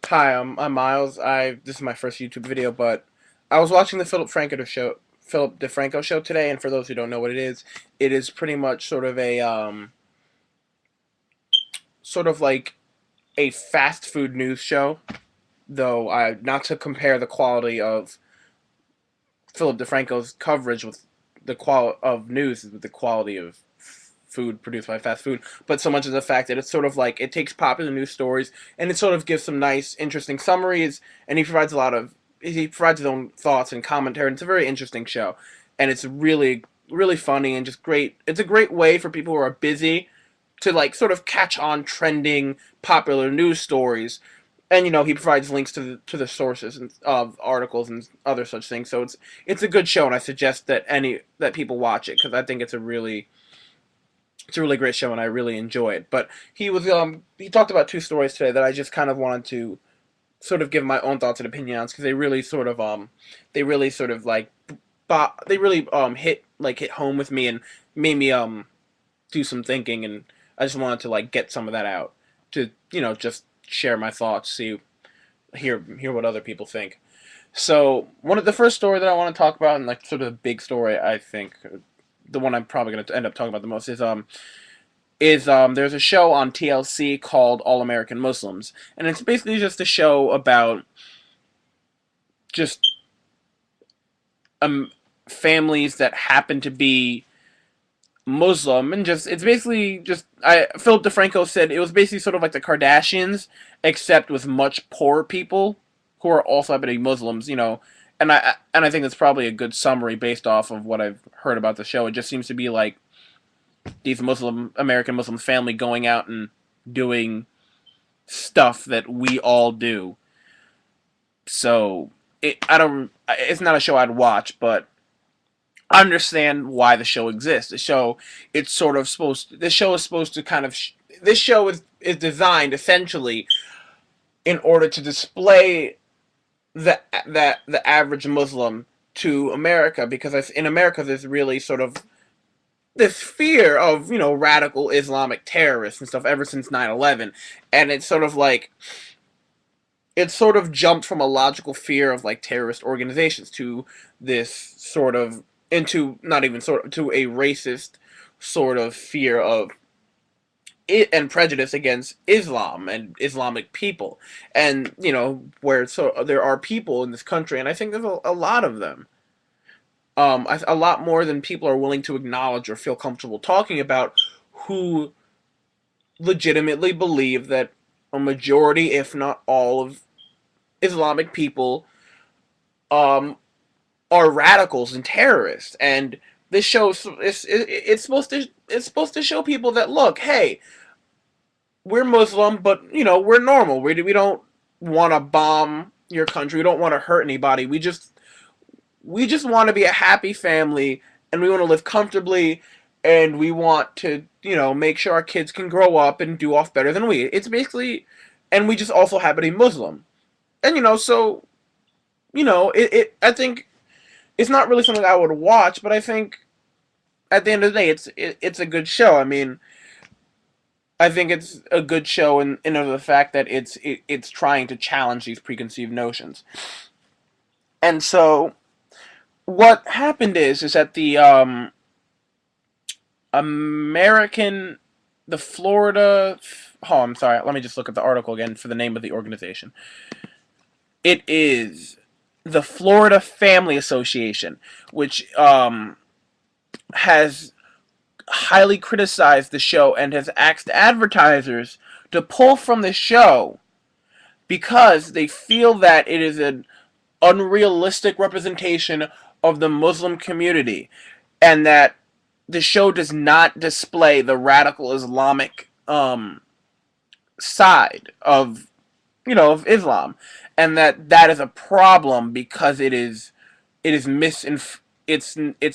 Hi, I'm Miles. This is my first YouTube video, but I was watching the Philip DeFranco show today, and for those who don't know what it is pretty much sort of like a fast food news show. Though I not to compare the quality of Philip DeFranco's coverage with the quality of news with the quality of food produced by fast food, but so much as the fact that it's sort of like it takes popular news stories and it sort of gives some nice, interesting summaries, and he provides his own thoughts and commentary. And it's a very interesting show, and it's really, really funny and just great. It's a great way for people who are busy to like sort of catch on trending popular news stories, and he provides links to the sources of articles and other such things. So it's a good show, and I suggest that people watch it because I think it's a really great show and I really enjoy it. But he talked about two stories today that I just kind of wanted to sort of give my own thoughts and opinions because they really sort of like they really hit home with me and made me do some thinking, and I just wanted to like get some of that out to just share my thoughts, hear what other people think. So one of the first story that I want to talk about, and like sort of the big story, I think the one I'm probably going to end up talking about the most is there's a show on TLC called All American Muslims, and it's basically just a show about just families that happen to be Muslim, and just it's basically just Philip DeFranco said it was basically sort of like the Kardashians, except with much poorer people who are also happen to be Muslims, and I think that's probably a good summary based off of what I've heard about the show. It just seems to be like these American Muslim family going out and doing stuff that we all do. So it's not a show I'd watch, but I understand why the show exists. This show is supposed to this show is designed essentially in order to display the average Muslim to America, because in America there's really sort of this fear of radical Islamic terrorists and stuff ever since 9/11, and it's sort of jumped from a logical fear of like terrorist organizations to this sort of into not even sort of to a racist sort of fear of it and prejudice against Islam and Islamic people, and there are people in this country, and I think there's a lot of them, a lot more than people are willing to acknowledge or feel comfortable talking about, who legitimately believe that a majority, if not all, of Islamic people um, are radicals and terrorists. And this shows it's supposed to show people that, look, hey, we're Muslim, but we're normal. We don't want to bomb your country. We don't want to hurt anybody. We just want to be a happy family, and we want to live comfortably, and we want to make sure our kids can grow up and do off better than we. It's basically, and we just also happen to be Muslim, and so I think it's not really something I would watch, but I think at the end of the day, it's a good show. I mean, I think it's a good show in of the fact that it's trying to challenge these preconceived notions. And so what happened is that the American the Florida oh, I'm sorry, let me just look at the article again for the name of the organization. It is the Florida Family Association, which has highly criticized the show and has asked advertisers to pull from the show because they feel that it is an unrealistic representation of the Muslim community, and that the show does not display the radical Islamic side of Islam, and that is a problem because it's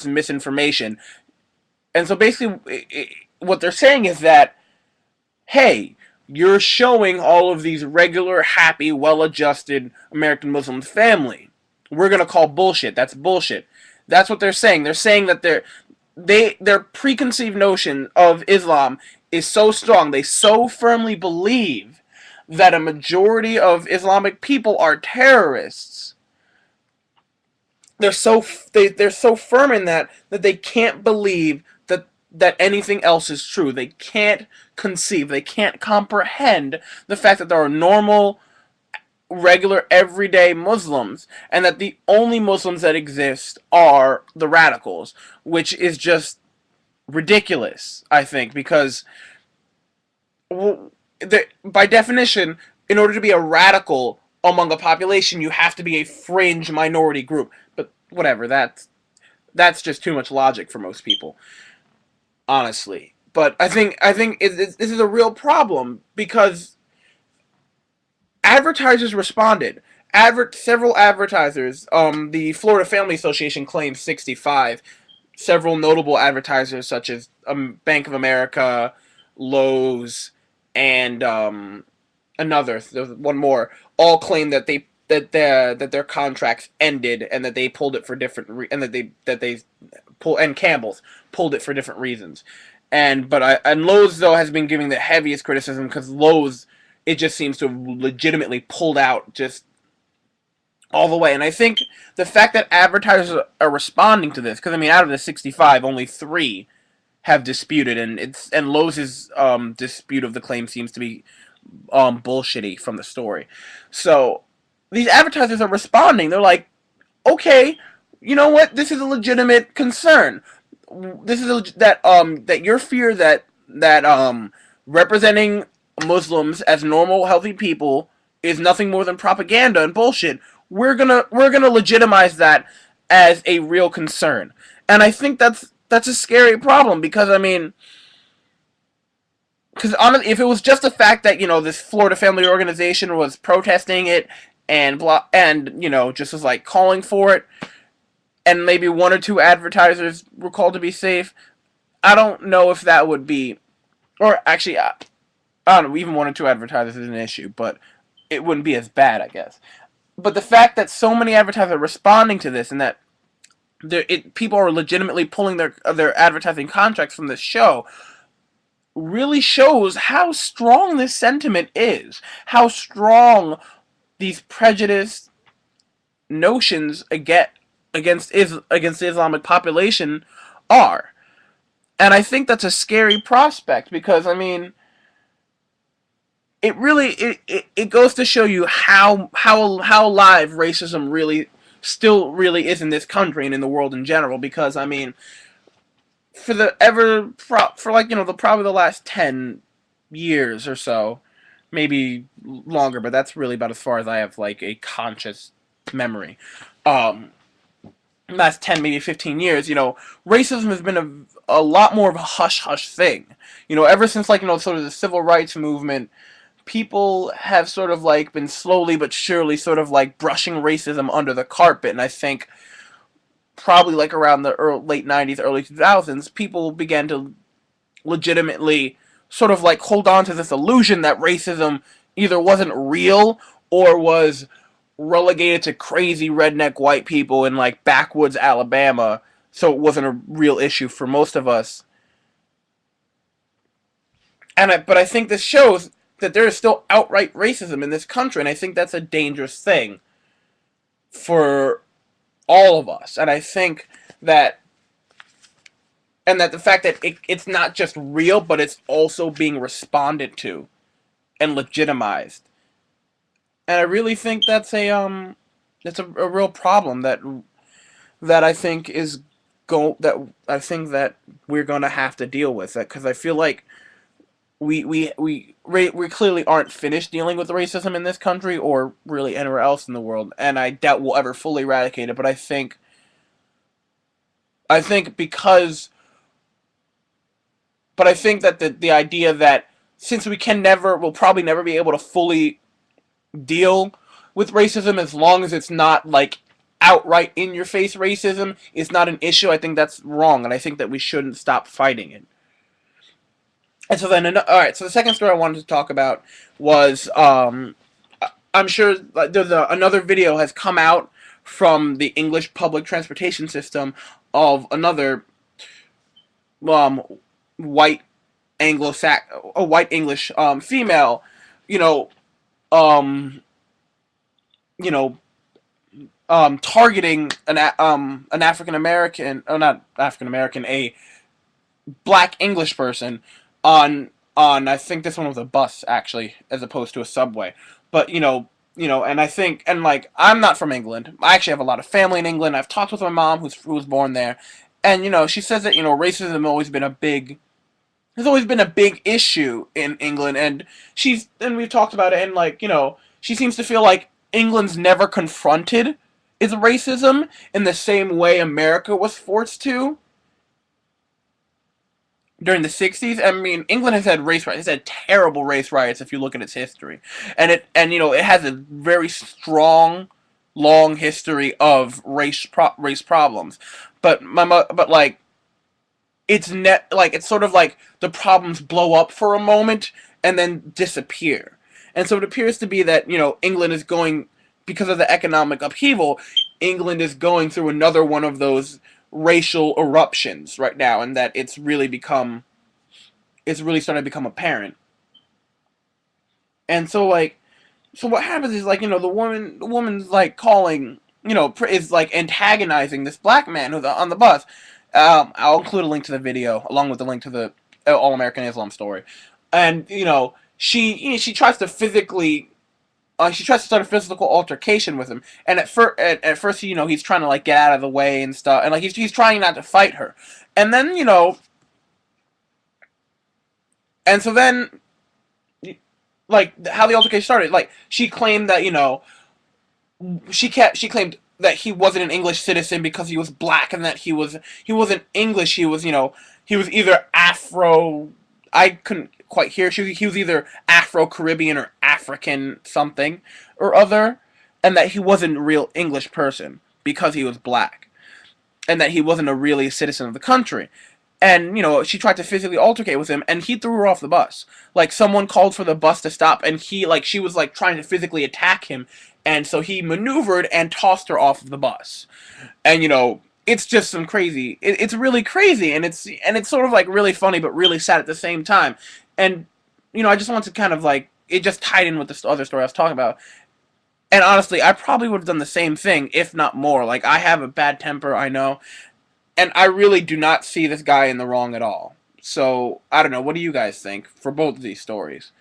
misinformation. And so basically, what they're saying is that, hey, you're showing all of these regular, happy, well-adjusted American Muslim family. We're gonna call bullshit. That's bullshit. That's what they're saying. They're saying that their preconceived notion of Islam is so strong. They so firmly believe that a majority of Islamic people are terrorists. They're so firm in that they can't believe that anything else is true. They can't conceive, they can't comprehend the fact that there are normal, regular, everyday Muslims, and that the only Muslims that exist are the radicals, which is just ridiculous, I think, because by definition, in order to be a radical among a population, you have to be a fringe minority group. But whatever, that's just too much logic for most people, honestly. But I think this is a real problem because advertisers responded. Several advertisers, the Florida Family Association claims 65. Several notable advertisers such as Bank of America, Lowe's, and there's one more, all claim that their contracts ended and that they pulled it for and that they pull and Campbell's pulled it for different reasons. And Lowe's though has been giving the heaviest criticism because Lowe's, it just seems to have legitimately pulled out just all the way. And I think the fact that advertisers are responding to this, because I mean, out of the 65, only 3 have disputed, and Lowe's dispute of the claim seems to be bullshitty from the story. So these advertisers are responding. They're like, okay, you know what? This is a legitimate concern. This is that your fear that representing Muslims as normal, healthy people is nothing more than propaganda and bullshit. We're gonna legitimize that as a real concern, and I think that's a scary problem because I mean, because honestly, if it was just the fact that this Florida Family Organization was protesting it and just was like calling for it, and maybe 1 or 2 advertisers were called to be safe, I don't know if that would be, or actually, I don't know, even 1 or 2 advertisers is an issue, but it wouldn't be as bad, I guess. But the fact that so many advertisers are responding to this and that people are legitimately pulling their advertising contracts from this show really shows how strong this sentiment is, how strong these prejudiced notions against the Islamic population are. And I think that's a scary prospect because I mean, it goes to show you how alive racism really is in this country and in the world in general. Because I mean, for like probably the last 10 years or so, maybe longer, but that's really about as far as I have like a conscious memory. Um, Last 10, maybe 15 years, racism has been a lot more of a hush hush thing. Ever since like sort of the civil rights movement, people have sort of like been slowly but surely sort of like brushing racism under the carpet, and I think probably like around the late 90s, early 2000s, people began to legitimately sort of like hold on to this illusion that racism either wasn't real or was relegated to crazy redneck white people in like backwoods Alabama, so it wasn't a real issue for most of us. But I think this shows that there is still outright racism in this country, and I think that's a dangerous thing for all of us. And I think that the fact that it's not just real, but it's also being responded to and legitimized. And I really think that's a real problem that I think that we're gonna have to deal with it because I feel like we clearly aren't finished dealing with racism in this country or really anywhere else in the world, and I doubt we'll ever fully eradicate it. But I think because but I think that the idea that since we'll probably never be able to fully deal with racism as long as it's not like outright in your face racism is not an issue. I think that's wrong, and I think that we shouldn't stop fighting it. And so then, all right. So the second story I wanted to talk about was I'm sure there's another video has come out from the English public transportation system of another um, white Anglo-Sax, a white English female, you know, um, you know, targeting an African American, or not African American, a black English person on I think this one was a bus actually, as opposed to a subway. But and I think, and like, I'm not from England. I actually have a lot of family in England. I've talked with my mom, who was born there, and she says that racism has always been a big issue in England, and we've talked about it, and like, she seems to feel like England's never confronted its racism in the same way America was forced to during the 60s. I mean, England has had race riots. It's had terrible race riots if you look at its history. It has a very strong, long history of race problems. But like, it's sort of like the problems blow up for a moment and then disappear. And so it appears to be that, England is going, because of the economic upheaval, England is going through another one of those racial eruptions right now, and that it's really starting to become apparent. And so, like, so what happens is, like, the woman's like calling, is like antagonizing this black man who's on the bus. I'll include a link to the video along with the link to the All American Islam story. And she tries to physically, she tries to start a physical altercation with him. And at first, he's trying to like get out of the way and stuff, and like he's trying not to fight her. And then, and so then, like, how the altercation started, like, she claimed that, she claimed that he wasn't an English citizen because he was black, and that he wasn't English. He was either Afro. I couldn't quite hear. He was either Afro Caribbean or African something or other, and that he wasn't a real English person because he was black, and that he wasn't a really citizen of the country. And she tried to physically altercate with him, and he threw her off the bus. Like, someone called for the bus to stop, and she was like trying to physically attack him, and so he maneuvered and tossed her off of the bus. And it's just some crazy. It's really crazy, and it's sort of like really funny, but really sad at the same time. And I just want to kind of like, it just tied in with the other story I was talking about. And honestly, I probably would have done the same thing, if not more. Like, I have a bad temper, I know, and I really do not see this guy in the wrong at all. So, I don't know. What do you guys think for both of these stories?